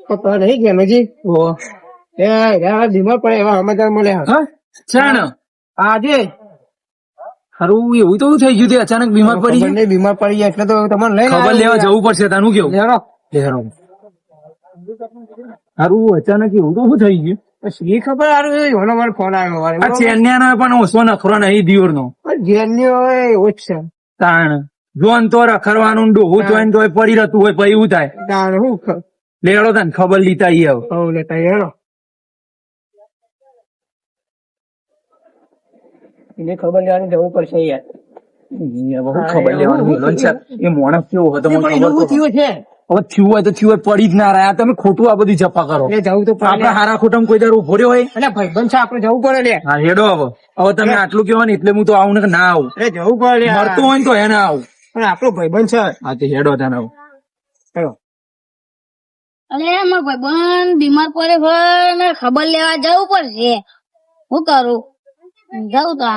પપ્પા નહીં ગયા નજી બીમાર પડે એવા સમાચાર મળ્યા. હા ચાણ આજે હારું એવું તો થઈ ગયું તે અચાનક બીમાર પડી ગયું. બંને બીમાર પડી ગયા એટલે તો તમને લઈને ખબર લેવા જવું પડશે તાનું કેવું. લેરો હારું અચાનક એવું તો શું થઈ ગયું. એ ખબર હારું એનો મારો ફોન આવ્યો આ ચેન્નૈયા પણ ઓછો નખરો નહીં દિયોર નો જેની હોય એવો જ છે. તાણ જોન તો રખડવાનું ડોહું જોઈને તો પડી રહેતું હોય પછી એવું થાય. તાણ હું લેડો તને ખબર લીધા ઈ હવે. હવ લેતા હેડો એને ખબર લેવાની જવું પડશે યાર. બહુ ખબર લેવાનું મિલન છે. એ માણસ કેવો હતો મને ખબર તો. થયું છે હવે થયું હોય તો થયું હોય, પડી જ ના રહ્યા. તમે ખોટું આ બધી જપા કરો. એ જવું તો આપડે હારા ખોટામાં કોઈ દર ઉભો રહ્યો હોય. એટલે ભાઈબંધ છે આપણે જવું પડે લે. હા હેડો હવે. હવે તમે આટલું કહેવા ને એટલે હું તો આવું ને કે ના આવું. અરે જવું પડે મરતું હોય ને તો એને આવું. પણ આપણો ભાઈબંધ છે. હા તે હેડો તને આવું. હેડો અરે મારો ભાઈબંધ બીમાર પડે છે ને ખબર લેવા જવું પડશે. હું કરું જવું તો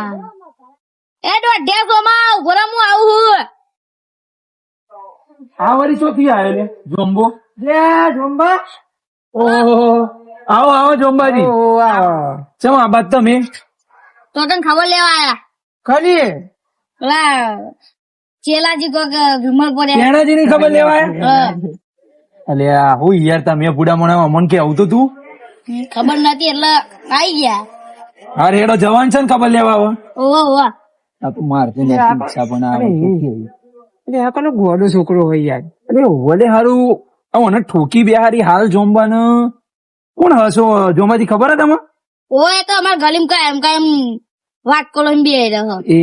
એ દોઢિયા સોમાં ઉભો રહો, હું આવું. આ વાળી ચોથી આવે લે જોમ્બો. લે જોંબા ઓહો આવો આવો જોમ્બાજી. ચમ આ બાદ તમે તો તને ખબર લેવા આયા. ખરી પેલા ચેલાજી કોક બીમાર પડ્યા. તેણાજી ની ખબર લેવાય. હા. અલ્યા હું યાર તમે બુડા મોણા મન કે આવતું તું. ખબર નથી એટલે આવી ગયા. હા રેડો જવાન છે ને ખબર લેવા આવે. ઓવા ઓવા આ તો મારતે ને ઈચ્છા પણ આવે. એટલે આ કોનો ગોડો છોકરો હોય યાર. અરે વડે હારું મને ઠોકી બેહારી હાલ જોમ્બા ને કોણ હશો જોમાજી ખબર હે તમે. ઓય તો અમાર ગલીમ કાયમ વાત કોલો બે રહ્યો. એ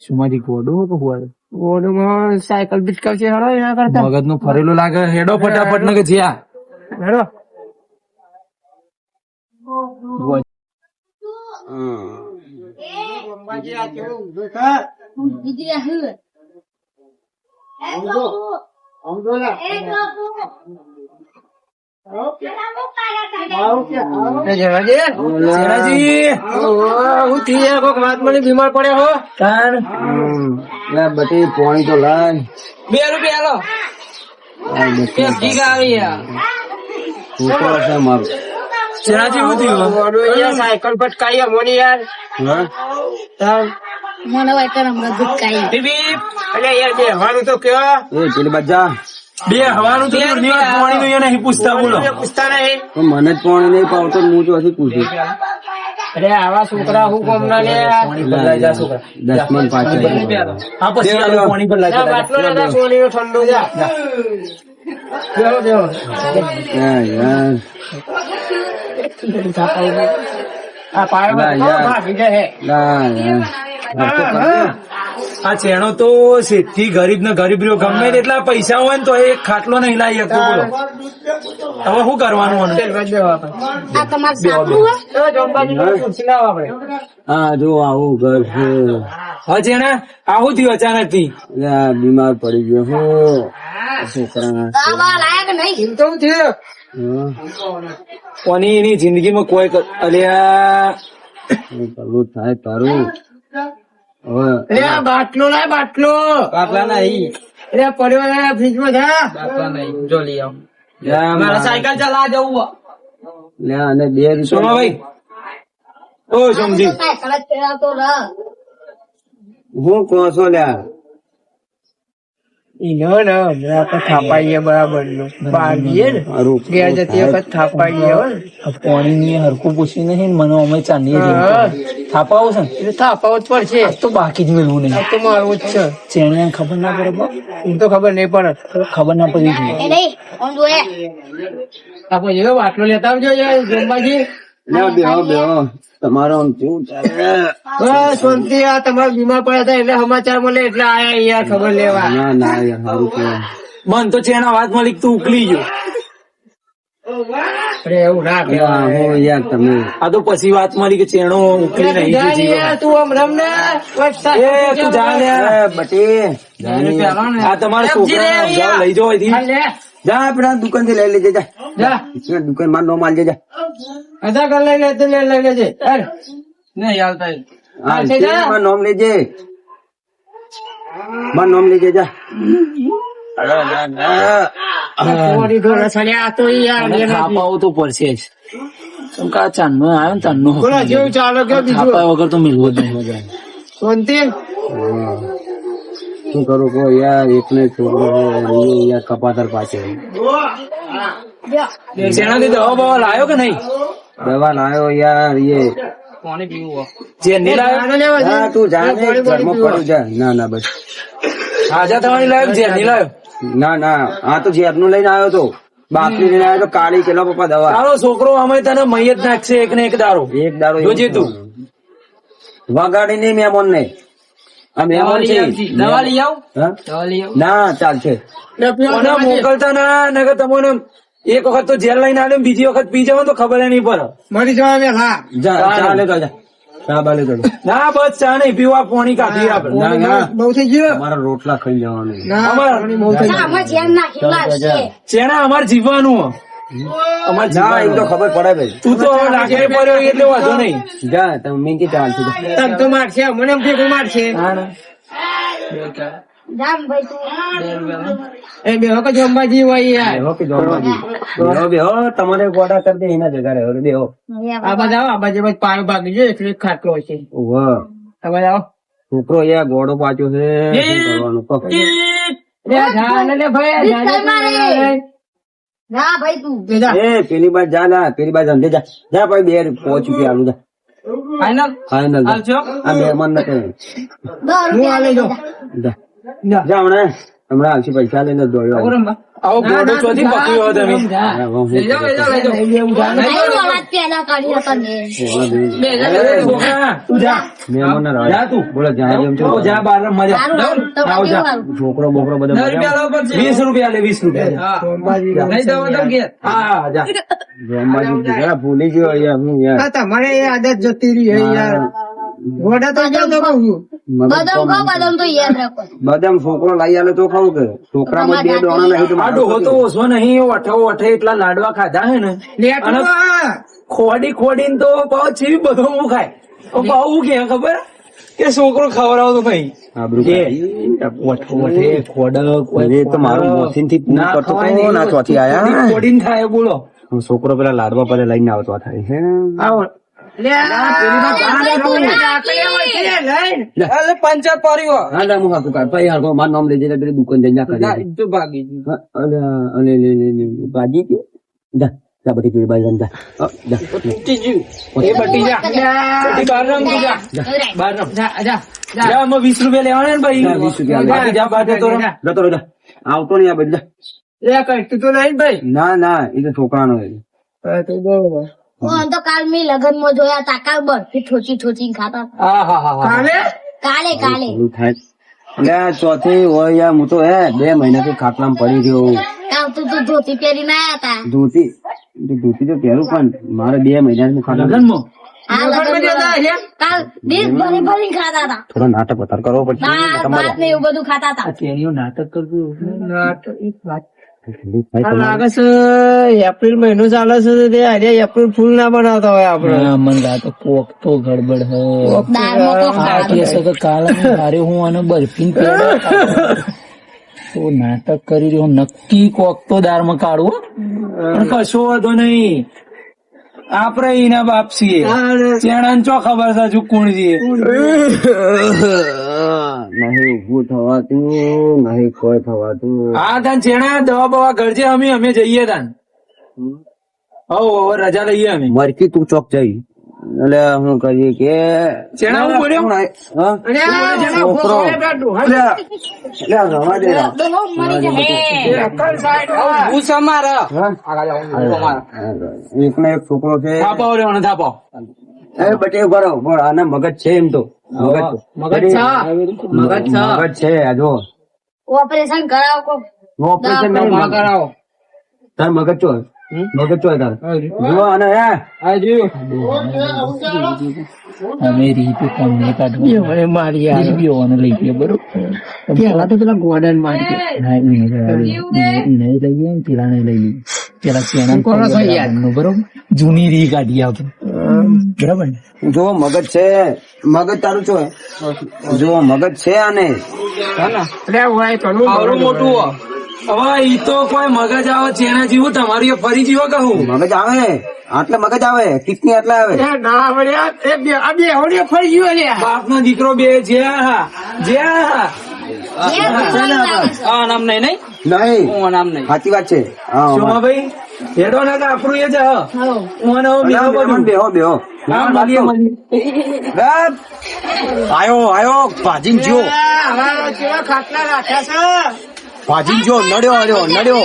સુમાજી ગોડો કે હુઆ ગોડોમાં સાયકલ બીટકાવશે હેડો એના કરતા. મગજ નું ફરેલું લાગે. હેડો ફટાફટ ને કે જ્યાં હેડો વાત મળી બીમાર પડ્યો હો. બધી પોણી તો લાય. 2 રૂપિયા હાલો. છોકરો છે મારો. ચેનાજી શું થયું. સાયકલ પટકાઈ મોની યાર. હા? મને હોય તો હમણાં દુખાઈ. અરે યાર બેહવાનું તો કયો. એ પેલી બચ્ચા બે હવાનું તો પાણી નું નહીં પૂછતા બોલો. પૂછતા નહીં. તો મને જ પોણી નહીં પાવતો હું તો હજી પૂછું. અરે આવા છોકરા હું કોમ ના લે. દસમન પાછળ હા પછી આ પાણી પર લાગે. બાટલો લેતા સોની નો ઠંડો જા. બેહો. યાર આ પાયો ભાગી જાય. આ ચેણો તો સીધી ગરીબ ને ગરીબ રહ્યો. ગમે તેટલા પૈસા હોય ને તો એક ખાટલો નહીં લાવી શકતો બોલો. હવે શું કરવાનું આનું? આ તમારું સાપનું હે? હા જો આવું ઘર છે. હા ચેણા આવું થયું અચાનક થી. યાર બીમાર પડી ગયો હો છોકરા. આવા લાયક નહીં. કોની એની જિંદગીમાં કોઈ અલ્યા કરવું થાય તારું. હવે બાટલો લાય બાટલો. બાટલા નહીં. અરે પડ્યો ફ્રીજ માં જા. બાટલા નહીં જો લઈ આવ. મારા સાયકલ ચલાવવા જવું. લે અને 2 સોમાભાઈ ઓ સોમજી સાયકલ જ ફેરવતો રહ. હું કહો છો લ્યા. થાપાઈએ બરાબર નું બાંધીએ ને મારું ઘેર જતી વખત થાપાઈએ પાણી ની હરકું પૂછી નહીં મને અમે ચાંદી થાપાવું છે ને એટલે થાપાવો જ પડશે. તો બાકી જ મેળવું નહીં. આ તો મારવું જ છે. ચેણે ખબર ના પડે બાપ. એમ તો ખબર નહીં પડે. ખબર ના પડી જોઈએ. એ નહીં ઓમ જોયે. આપણે જેવો બાટલો લેતા આવજો યાર જોંબાજી. બેહો તમારો આમ કેવું ચાલે. બસ શાંતિ. આ તમારે બીમાર પડ્યા હતા એટલે સમાચાર મળે એટલે આયા યાર ખબર લેવા. ના ના યાર સારું કહેવાય. મન તો ચેણા વાત મળી તું ઉકલી ગયો. અરે એવું ના કહેવાય. હો યાર તમે આ તો પછી વાત મળી કે ચેણો ઉકલી નહીં ગયો જીવન. તું આમ રમ ને એ તું જા લે. બટી આ તમારા છોકરા લઈ જાઓ અહીંથી. જા આપડા દુકાન થી લઈ લેજે જા. દુકાન માં નો માલ જજા. આધાર કાર્ડ લઈ લે લઈ લેજે. નહીં હાલતા હા માં નોમ લેજે. માં નોમ લેજે જા. પોણી ઢોળે છે. આ તો યાર અને થાપાવું તો પડશે જ કેમ કે આ ચાંદનો આવ્યો ને ચાંદનો બોલો જેવું ચાલો કે બીજું થાપા વગર તો મિલવું જ નહીં. શાંતિ શું કરું કહો યાર, એકને છોકરો છે, યાર કપાતર પાછળ શેનાથી દવા બવા લાયો કે નહીં? દવા લાયો યાર એ. પાણી પીવું જે નહીં લાયો હા તું જા ને, ઘરમાં પડ્યું જા. ના ના બસ, હાજા થવાની લાયો જે નહીં લાયો. ના ના, આ તો ઝેરનું લઈને આવ્યો તો, બાપરી લઈને આવ્યો તો, કાળી કેલો પપ્પા દવા. તારો છોકરો અમે તને મૈયત નાખશે એક ને એક દારો. એક દાડો જોજે તું. વગાડી નહીં મહેમાન ને, આ મહેમાન છે. દવા લઈ આવ હા? દવા લઈ આવ ના ચાલશે. કોને મોકલતા ના નકર તમને એક વખત તો જેલ લઈને આવ્યો બીજી વખત પી જાવ તો ખબર નહીં પડે. મરી જવા વેલા જા ચા લેતો જા, ચા બા લેતો જા. ના બસ ચા નહીં પીવા પોણી કાઢી આપણે. ના ના, બહુ થઈ ગયો તમારા રોટલા ખાઈ જવાનું. ના અમાર- પાણી બહુ થઈ આમાં જેમ નાખેલા છે ચેણા અમારે જીવવાનું અમારે ના એમ તો જીવવાનું. ખબર પડે ભાઈ. તું તો હવે લાકડી પડ્યો એટલે વાંધો નહીં. જા તમે મીંકી ચાલશે. ગયો. તમ તો મારશે મને એમ ભેગું મારશે જામ ભાઈ તું એ બે વખત જમવા જી હોય યાર બેહો કે જમવાજી. બેહો બેહો, તમારે ગોડા કરી દે એના જગા રહે. બેહો. આ બધા આવો, આ બાજુ બસ પાણી ભાગી જાય એટલે એક ખાટલો છે વાહ, આ બધા આવો છોકરો યાર ગોડો પાછો છે. શું કરવાનું કહો? લે જા લે ભાઈ બીજ કઈ મારે જા ભાઈ તું લે જા એ પેલી બાજુ જા ના, પેલી બાજુ અંધે જા. જા ભાઈ બે 5 રૂપિયા આલું જા. ફાઈનલ ફાઈનલ જા. આવજો આ મહેમાન ને કહે. 10 રૂપિયા લઈ જા જા જા, હમણાં આવશે પૈસા લઈને જ દોડ્યો. આવો ગોડો ચોથી પકડ્યો તમે. હા, હું લઈ જાઓ, લઈ જાઓ, લઈ જાઓ. ભાઈ વળાત પેલા કાઢી હતા ને છોકરા, તું જા મહેમાન ને જા તું. બોલો જા જેમ છો. આવો જા બાર રમવા જા. સારું સારું તો આવો જા. સારું છોકરો બોકરો બધો 10 રૂપિયા લાવો પડશે. 20 રૂપિયા લે 20 રૂપિયા. હા. લઈ જાઓ તમ ઘેર. હા જા. ભૂલી ગયો યાર હું યાર. હા, તમારે એ આદત જતી રહી હે યાર ઘોડા તો જાવ તો કહું બદામ ખાઓ બદામ તો યાદ રાખો બદામ છોકરો લઈ આલે તો ખાવું કે છોકરામાં 2 દોણા નહીં તો આ ડોહો તો ઓછો નહીં ઓઠો એટલા લાડવા ખાધા હે ને લેટું અને આ. ખોડીને તો પાવ ચીવી બધો હું ખાય પાવ કે ખબર કે છોકરો ખવડાવતો કઈ આબરૂ એ. કાઢી. ઓઠે ખોડક અરે તો મારું મોથીનથી પૂરું ના કરતો ખવાય હતો, નહીં. ના ચોથી આયા. ખોડીને ખાય બોલો. છોકરો પેલા લાડવા પર લઈને આવતો થાય છે. આવો. લે આ. આકડિયા હોય છે, લઈને. અલે પંચર પડ્યો. હા લા હું હાકું કાઢ. ભાઈ હાકું મારું નામ લેજે એટલે પેલી દુકાન જઈને જા કરી. તો ભાગી ગયું. હા, અલે લે ભાજી કે જા જા બધી પેલી બાજુ જા. જા એ બટી જા બટી બહાર રમ તું જા બહાર રમ જા જા જા આમાં 20 રૂપિયા લેવાના ને ભાઈ. જા, 20 રૂપિયા બાકી જા બહાર જતો રહો. જતો રહો જા. આવતો નહીં આ બધા. લે કઈ તો નહીં ભાઈ ના ના એ તો છોકરાનો છે. હા, તો બરોબર હું તો કાલ મેં લગન માં જોયા તા કાલ બરફી ઠોચી ખાતા હતા. હા હા હા હા કાલે કાલે કાલે એવું થાય. એટલે આ ચોથી હોય યાર હું તો 2 મહિનાથી ખાટલામાં પડી રહ્યો. કાલ તું તો ધોતી પહેરીને આયા તા ધોતી તો પહેરું પણ મારે 2 મહિનાથી ખાટલામાં. લગનમાં આ લગન માં કાલ ડીશ ભરી ભરી ખાતા હતા થોડા નાટક વધારે કરવો પડશે દાળ ભાત ને એવું બધું ખાતા હતા તેણીઓ નાટક કરતું આ લાગે છે એપ્રિલ મહિનો ચાલે છે તે આજે એપ્રિલ ફૂલ ના બનાવતા હોય આપડે મને લાગે કોક તો ગડબડ હે દાળમાં તો ખાવાનું. કાલે મારે હું આને બરફી તો નાટક કરી રહ્યો નક્કી કોક તો દારમાં કાઢવો પણ કશો વાંધો નહીં આપડે એના બાપ છીએ ચેણાને ચો ખબર છે હજુ કોણ છીએ નહીં ઉભું થવાતું નહીં કોઈ થવાતું. હા તાન ચેણા દવા બવા કરજે અમે જઈએ તાન હવે રજા લઈએ અમે મરકી તું ચોક જઈ એટલે હું કરીએ કે ચેણા હું બોલ્યો હા? અને આ જેના છોકરો. ભોગવે બેઠું. એટલે આ રવા દે રા. બહુ મરી જાય અક્કલ સાઈડ ભૂસ અમારા હા? એકને એક છોકરો છે થાપાઓ લેવાનો થાપાઓ એ બટે ઉભા રહો પણ આના મગજ છે એમ તો મગજ છે. મગજ છે. મગજ છે આ જો ઓપરેશન કરાવો કોક ઓપરેશન માં નહીં કરાવો તાર મગજ ચો મગજ ચો તાર જો અને હે આ જોયું અમે રીતે તમને કાઢવા મને મારી યાર બીઓને લઈ ગયો બરોબર પેલા તો પેલા ગોડન મારી ના નહીં લઈએ ને પેલા નહીં લઈએ પેલા ચેણા કોનો થઈ યાર? બરોબર જૂની રી કાઢી આવતો બરાબર ને જો મગજ છે મગજ તારું ચો જો મગજ છે આને અરે હોય ઘણું આવડું મોટું હો. હવે ઈ તો કોઈ મગજ આવે જેના જેવું તમારું એ ફરી જીવો કહું. મગજ આવે આટલે મગજ આવે કિટની આટલે આવે એ ના વળ્યા એ બે આ બે હોડીઓ ફરી ગયો લ્યા બાપનો દીકરો બે જ્યાં જ્યાં આ નામ નહીં નહીં નહીં હું નામ નહીં સાચી વાત છે હા સોમાભાઈ હેડો ને આપણું એ જ હ. હું અને હું બેહો બધું. બેહો બેહો હા, મળીએ, મળીએ. આયો ભાજીન જો હવે કેવા ખાટલા રાખ્યા છે ભાજીન જો નડ્યો